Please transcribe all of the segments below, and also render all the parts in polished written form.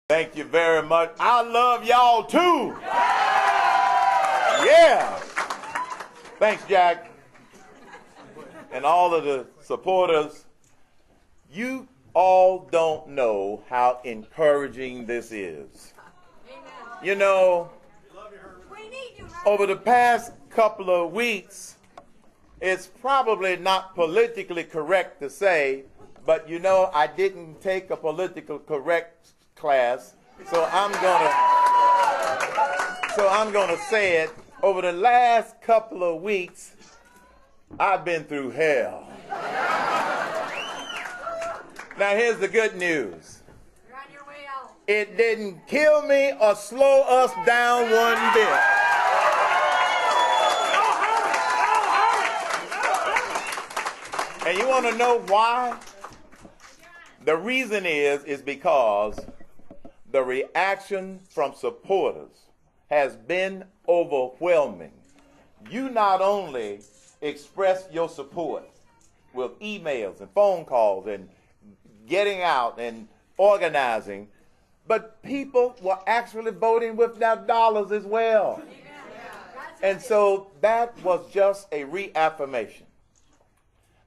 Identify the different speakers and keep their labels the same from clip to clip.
Speaker 1: Thank you very much. I love y'all too. Yeah. Thanks, Jack. And all of the supporters. You all don't know how encouraging this is. You know, over the past couple of weeks, it's probably not politically correct to say, but you know, I didn't take a political correct class, so I'm gonna say it. Over the last couple of weeks, I've been through hell. Now here's the good news.
Speaker 2: You're on your way out.
Speaker 1: It didn't kill me or slow us down one bit. And you want to know why? The reason is because the reaction from supporters has been overwhelming. You not only express your support with emails and phone calls and getting out and organizing, but people were actually voting with their dollars as well. And so that was just a reaffirmation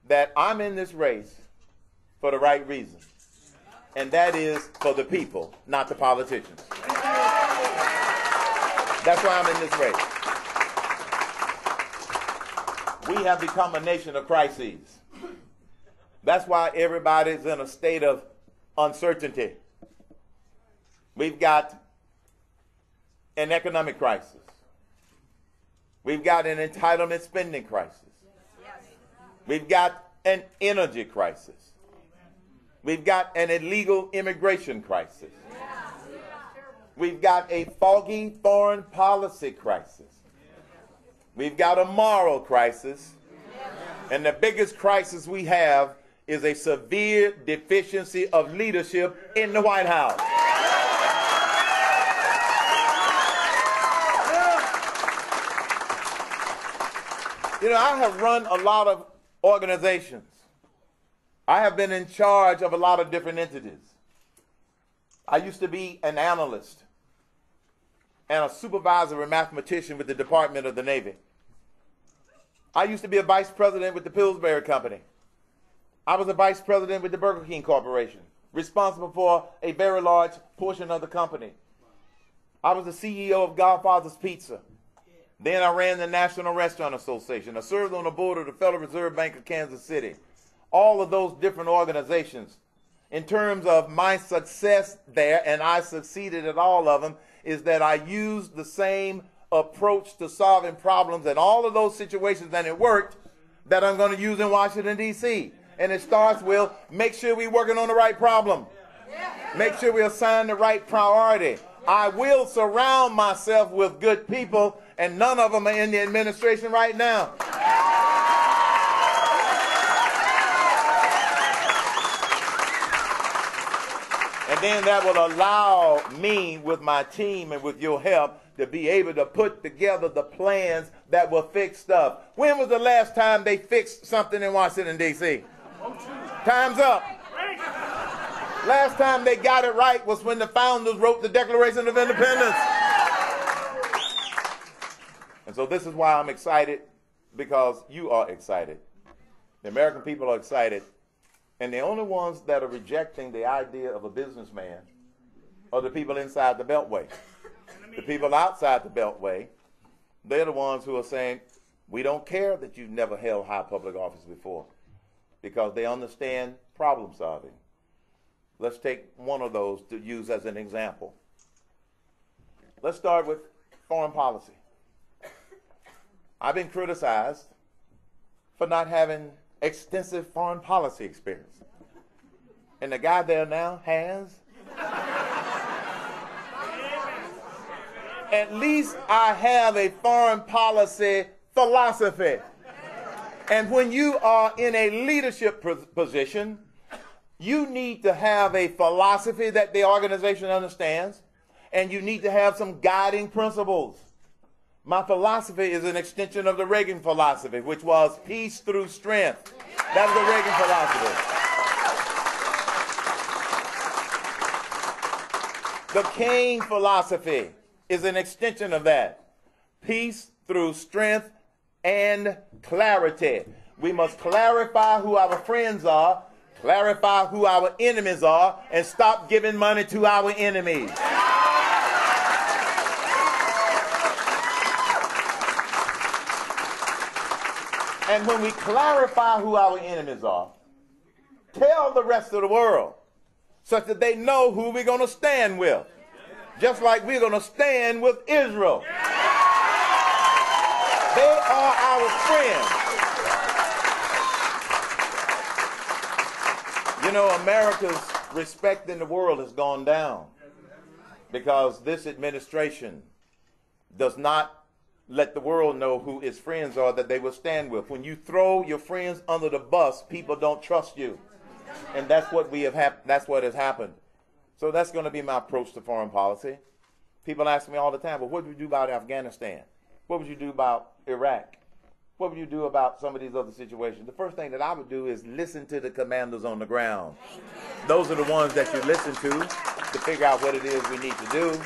Speaker 1: that I'm in this race for the right reason, and that is for the people, not the politicians. That's why I'm in this race. We have become a nation of crises. That's why everybody's in a state of uncertainty. We've got an economic crisis. We've got an entitlement spending crisis. We've got an energy crisis. We've got an illegal immigration crisis. We've got a foggy foreign policy crisis. We've got a moral crisis. And the biggest crisis we have is a severe deficiency of leadership in the White House. You know, I have run a lot of organizations. I have been in charge of a lot of different entities. I used to be an analyst and a supervisory mathematician with the Department of the Navy. I used to be a vice president with the Pillsbury Company. I was a vice president with the Burger King Corporation, responsible for a very large portion of the company. I was the CEO of Godfather's Pizza. Then I ran the National Restaurant Association. I served on the board of the Federal Reserve Bank of Kansas City. All of those different organizations. In terms of my success there, and I succeeded at all of them, is that I used the same approach to solving problems in all of those situations, and it worked, that I'm going to use in Washington, D.C. And it starts with, make sure we're working on the right problem. Make sure we assign the right priority. I will surround myself with good people, and none of them are in the administration right now. And then that will allow me, with my team and with your help, to be able to put together the plans that will fix stuff. When was the last time they fixed something in Washington, D.C.? Time's up. Last time they got it right was when the founders wrote the Declaration of Independence. And so this is why I'm excited, because you are excited. The American people are excited. And the only ones that are rejecting the idea of a businessman are the people inside the Beltway. The people outside the Beltway, they're the ones who are saying, we don't care that you've never held high public office before, because they understand problem solving. Let's take one of those to use as an example. Let's start with foreign policy. I've been criticized for not having extensive foreign policy experience. And the guy there now has. At least I have a foreign policy philosophy. And when you are in a leadership position, you need to have a philosophy that the organization understands, and you need to have some guiding principles. My philosophy is an extension of the Reagan philosophy, which was peace through strength. That was the Reagan philosophy. The Cain philosophy is an extension of that. Peace through strength and clarity. We must clarify who our friends are, clarify who our enemies are, and stop giving money to our enemies. And when we clarify who our enemies are, tell the rest of the world such that they know who we're going to stand with. Just like we're going to stand with Israel. They are our friends. You know, America's respect in the world has gone down because this administration does not let the world know who its friends are that they will stand with. When you throw your friends under the bus, people don't trust you. And that's what that's what has happened. So that's going to be my approach to foreign policy. People ask me all the time, well, what would you do about Afghanistan? What would you do about Iraq? What would you do about some of these other situations? The first thing that I would do is listen to the commanders on the ground. Those are the ones that you listen to figure out what it is we need to do.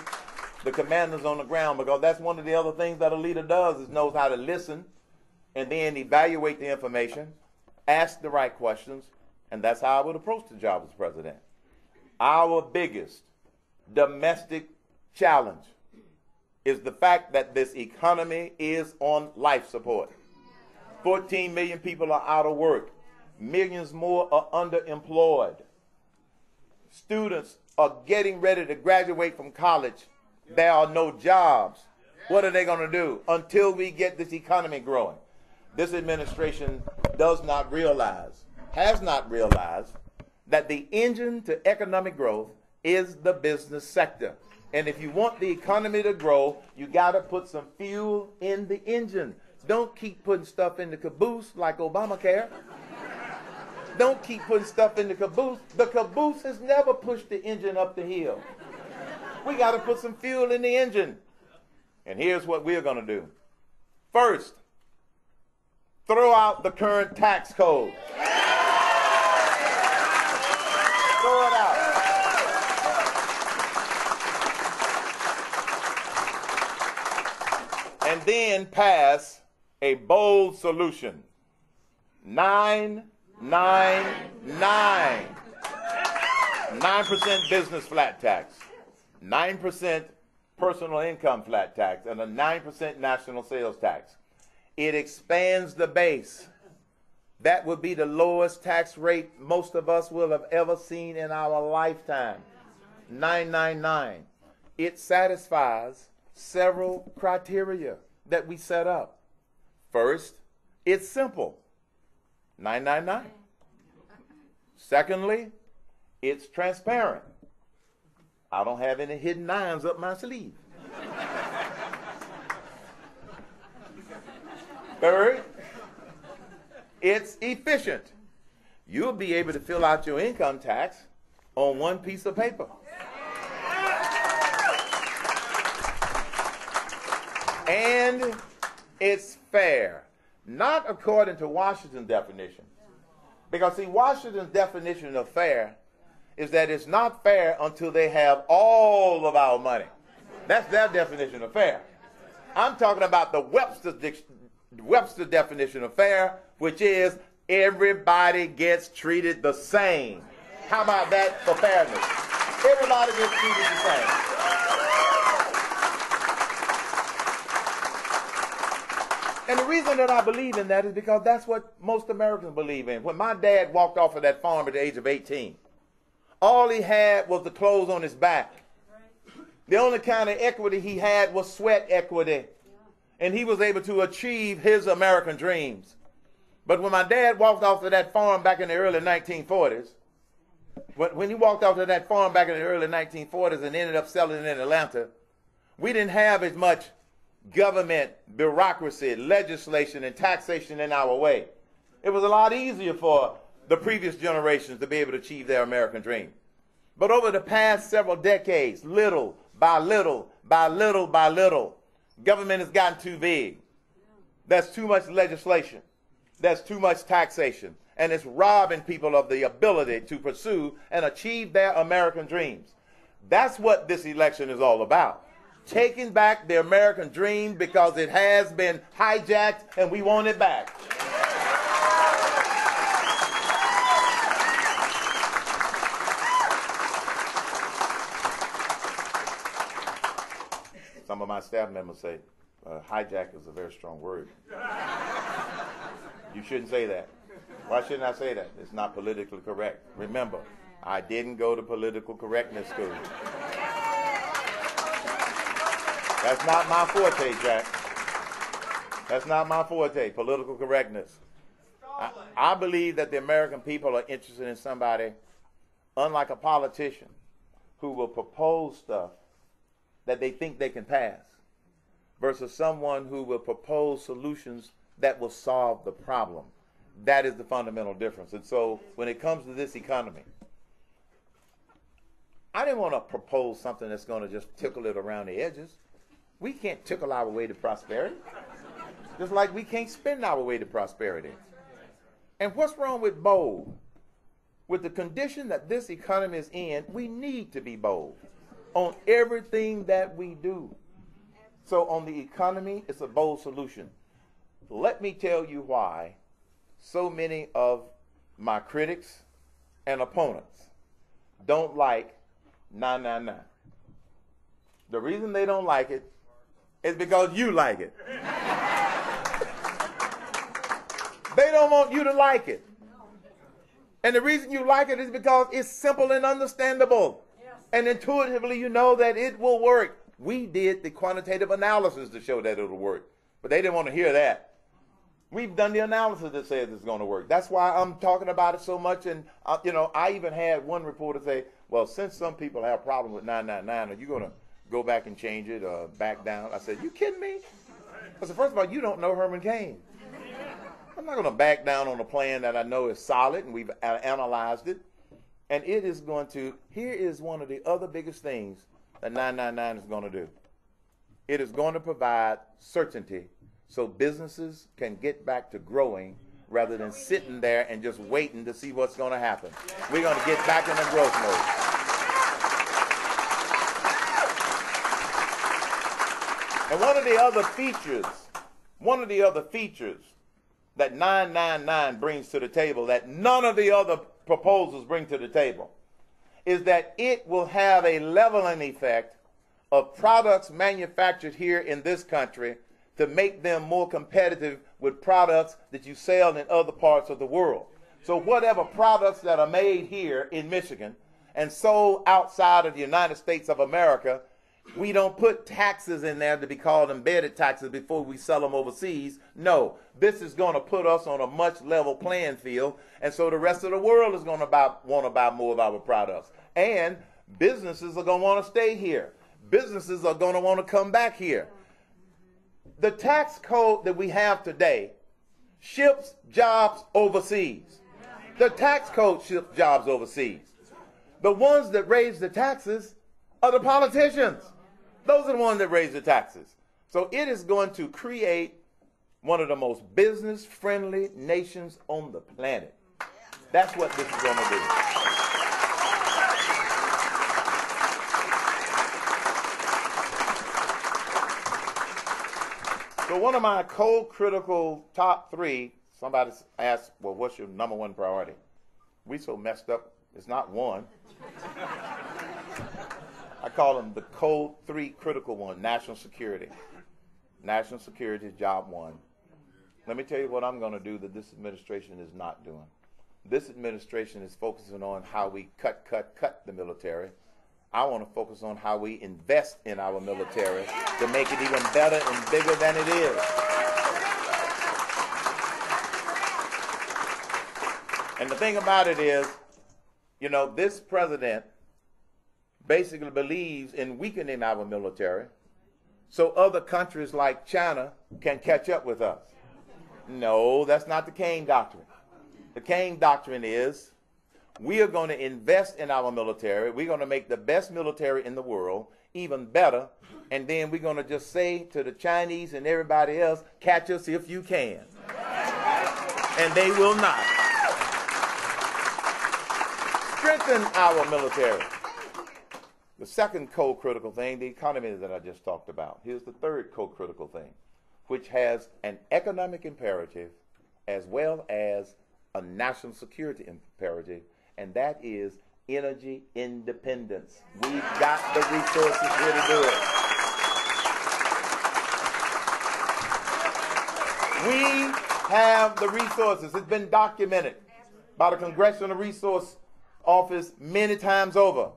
Speaker 1: The commanders on the ground, because that's one of the other things that a leader does, is knows how to listen and then evaluate the information, ask the right questions, and that's how I would approach the job as president. Our biggest domestic challenge is the fact that this economy is on life support. 14 million people are out of work. Millions more are underemployed. Students are getting ready to graduate from college. There are no jobs. What are they going to do until we get this economy growing? This administration does not realize, has not realized, that the engine to economic growth is the business sector. And if you want the economy to grow, you got to put some fuel in the engine. Don't keep putting stuff in the caboose like Obamacare. Don't keep putting stuff in the caboose. The caboose has never pushed the engine up the hill. We got to put some fuel in the engine. And here's what we're going to do. First, throw out the current tax code. Throw it out. And then pass a bold solution. 999. 9% business flat tax. 9% personal income flat tax, and a 9% national sales tax. It expands the base. That would be the lowest tax rate most of us will have ever seen in our lifetime. 999. It satisfies several criteria that we set up. First, it's simple. 999. Secondly, it's transparent. I don't have any hidden nines up my sleeve. Third, it's efficient. You'll be able to fill out your income tax on one piece of paper. And it's fair. Not according to Washington's definition. Because, see, Washington's definition of fair is that it's not fair until they have all of our money. That's their definition of fair. I'm talking about the Webster definition of fair, which is everybody gets treated the same. How about that for fairness? Everybody gets treated the same. And the reason that I believe in that is because that's what most Americans believe in. When my dad walked off of that farm at the age of 18, all he had was the clothes on his back. The only kind of equity he had was sweat equity. And he was able to achieve his American dreams. But when my dad walked off of that farm back in the early 1940s, when he walked off of that farm back in the early 1940s and ended up selling in Atlanta, we didn't have as much government, bureaucracy, legislation, and taxation in our way. It was a lot easier for the previous generations to be able to achieve their American dream. But over the past several decades, little by little, by little by little, government has gotten too big. There's too much legislation. There's too much taxation. And it's robbing people of the ability to pursue and achieve their American dreams. That's what this election is all about. Taking back the American dream because it has been hijacked and we want it back. Some of my staff members say, hijack is a very strong word. You shouldn't say that. Why shouldn't I say that? It's not politically correct. Remember, I didn't go to political correctness school. That's not my forte, Jack. That's not my forte, political correctness. I believe that the American people are interested in somebody, unlike a politician, who will propose stuff that they think they can pass, versus someone who will propose solutions that will solve the problem. That is the fundamental difference. And so when it comes to this economy, I didn't want to propose something that's going to just tickle it around the edges. We can't tickle our way to prosperity, just like we can't spend our way to prosperity. And what's wrong with bold? With the condition that this economy is in, we need to be bold on everything that we do. So on the economy, it's a bold solution. Let me tell you why so many of my critics and opponents don't like 999. The reason they don't like it is because you like it. They don't want you to like it. And the reason you like it is because it's simple and understandable. And intuitively you know that it will work. We did the quantitative analysis to show that it'll work. But they didn't want to hear that. We've done the analysis that says it's going to work. That's why I'm talking about it so much. And, I even had one reporter say, well, since some people have problems with 999, are you going to go back and change it or back down? I said, you kidding me? I said, first of all, you don't know Herman Cain. I'm not going to back down on a plan that I know is solid, and we've analyzed it. And it is going to, here is one of the other biggest things that 999 is going to do. It is going to provide certainty so businesses can get back to growing rather than sitting there and just waiting to see what's going to happen. We're going to get back in the growth mode. And one of the other features that 999 brings to the table that none of the other proposals bring to the table is that it will have a leveling effect of products manufactured here in this country to make them more competitive with products that you sell in other parts of the world. So whatever products that are made here in Michigan and sold outside of the United States of America, we don't put taxes in there to be called embedded taxes before we sell them overseas. No, this is going to put us on a much level playing field, and so the rest of the world is going to want to buy more of our products. And businesses are going to want to stay here. Businesses are going to want to come back here. The tax code that we have today ships jobs overseas. The tax code ships jobs overseas. The ones that raise the taxes are the politicians. Those are the ones that raise the taxes. So it is going to create one of the most business-friendly nations on the planet. That's what this is going to do. So one of my co-critical top three, somebody asked, well, what's your number one priority? We so messed up, it's not one. I call them the code 3 critical one, national security. National security is job one. Let me tell you what I'm going to do that this administration is not doing. This administration is focusing on how we cut the military. I want to focus on how we invest in our military to make it even better and bigger than it is. And the thing about it is, this president basically believes in weakening our military so other countries like China can catch up with us. No, that's not the Cain doctrine. The Cain doctrine is we are going to invest in our military. We're going to make the best military in the world even better. And then we're going to just say to the Chinese and everybody else, catch us if you can. And they will not. Strengthen our military. The second co-critical thing, the economy that I just talked about. Here's the third co-critical thing, which has an economic imperative as well as a national security imperative, and that is energy independence. We've got the resources here to do it. We have the resources. It's been documented by the Congressional Resource Office many times over.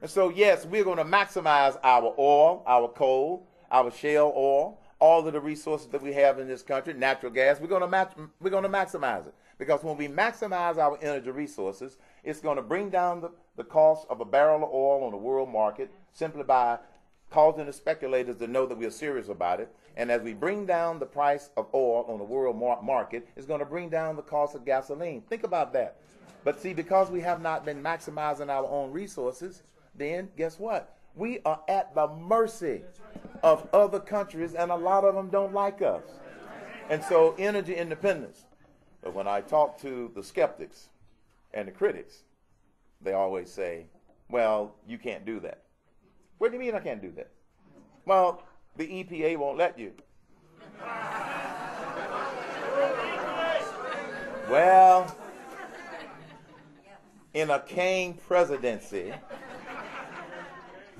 Speaker 1: And so, yes, we're going to maximize our oil, our coal, our shale oil, all of the resources that we have in this country, natural gas. We're going to maximize it. Because when we maximize our energy resources, it's going to bring down the cost of a barrel of oil on the world market simply by causing the speculators to know that we are serious about it. And as we bring down the price of oil on the world market, it's going to bring down the cost of gasoline. Think about that. But see, because we have not been maximizing our own resources, then guess what? We are at the mercy of other countries, and a lot of them don't like us. And so energy independence. But when I talk to the skeptics and the critics, they always say, well, you can't do that. What do you mean I can't do that? Well, the EPA won't let you. Well, in a Cain presidency,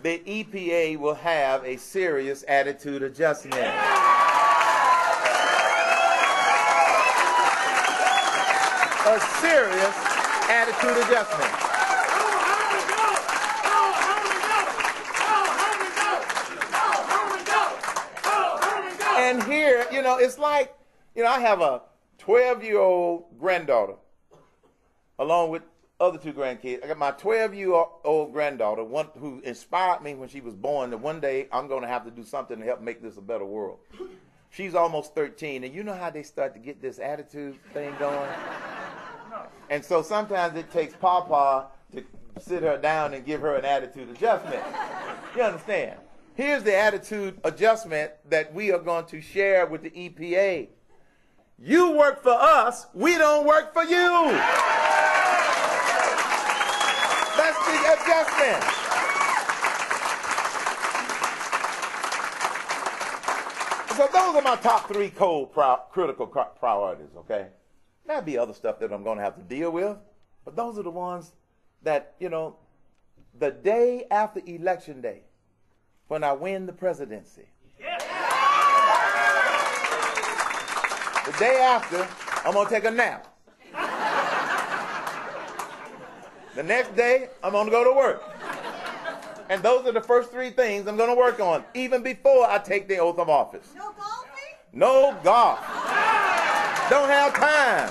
Speaker 1: the EPA will have a serious attitude adjustment. A serious attitude adjustment. And here, it's like, I have a 12-year-old granddaughter, along with other two grandkids. I got my 12-year-old granddaughter, one who inspired me when she was born, that one day I'm going to have to do something to help make this a better world. She's almost 13, and you know how they start to get this attitude thing going? And so sometimes it takes Papa to sit her down and give her an attitude adjustment. You understand? Here's the attitude adjustment that we are going to share with the EPA. You work for us, we don't work for you. That's the adjustment. So those are my top three critical priorities, okay? There'll be other stuff that I'm going to have to deal with, but those are the ones that, the day after Election Day, when I win the presidency, the day after, I'm going to take a nap. The next day, I'm going to go to work. And those are the first three things I'm going to work on, even before I take the oath of office.
Speaker 2: No golfing?
Speaker 1: No golf. Don't have time.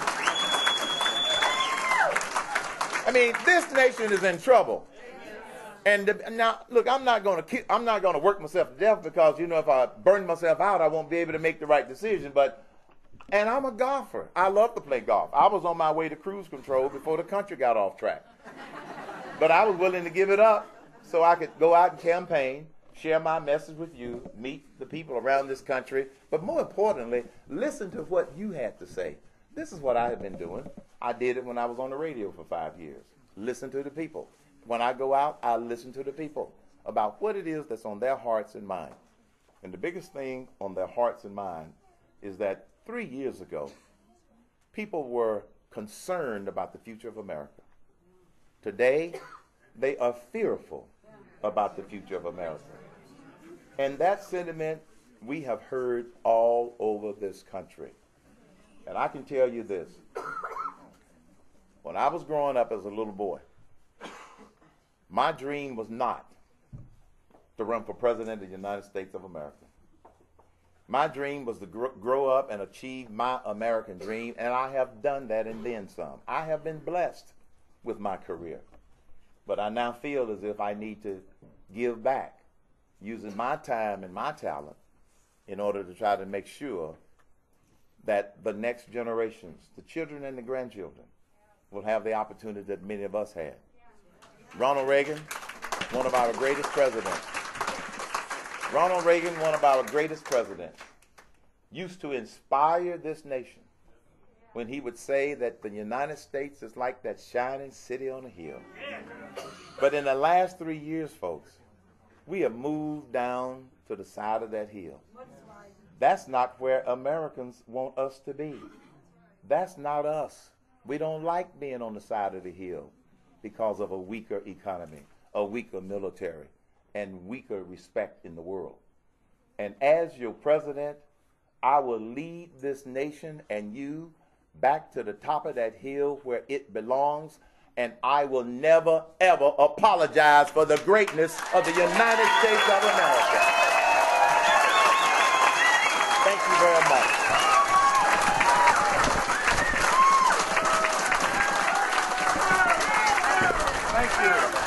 Speaker 1: I mean, this nation is in trouble. And now, look, I'm not going to work myself to death because, if I burn myself out, I won't be able to make the right decision. And I'm a golfer. I love to play golf. I was on my way to cruise control before the country got off track. But I was willing to give it up so I could go out and campaign, share my message with you, meet the people around this country, but more importantly, listen to what you had to say. This is what I have been doing. I did it when I was on the radio for 5 years. Listen to the people. When I go out, I listen to the people about what it is that's on their hearts and minds. And the biggest thing on their hearts and minds is that 3 years ago, people were concerned about the future of America. Today, they are fearful about the future of America. And that sentiment we have heard all over this country. And I can tell you this. When I was growing up as a little boy, my dream was not to run for president of the United States of America. My dream was to grow up and achieve my American dream, and I have done that and then some. I have been blessed with my career. But I now feel as if I need to give back using my time and my talent in order to try to make sure that the next generations, the children and the grandchildren, will have the opportunity that many of us had. Ronald Reagan, one of our greatest presidents. Ronald Reagan, one of our greatest presidents, used to inspire this nation when he would say that the United States is like that shining city on a hill. But in the last 3 years, folks, we have moved down to the side of that hill. That's not where Americans want us to be. That's not us. We don't like being on the side of the hill because of a weaker economy, a weaker military, and weaker respect in the world. And as your president, I will lead this nation and you back to the top of that hill where it belongs, and I will never, ever apologize for the greatness of the United States of America. Thank you very much. Thank you.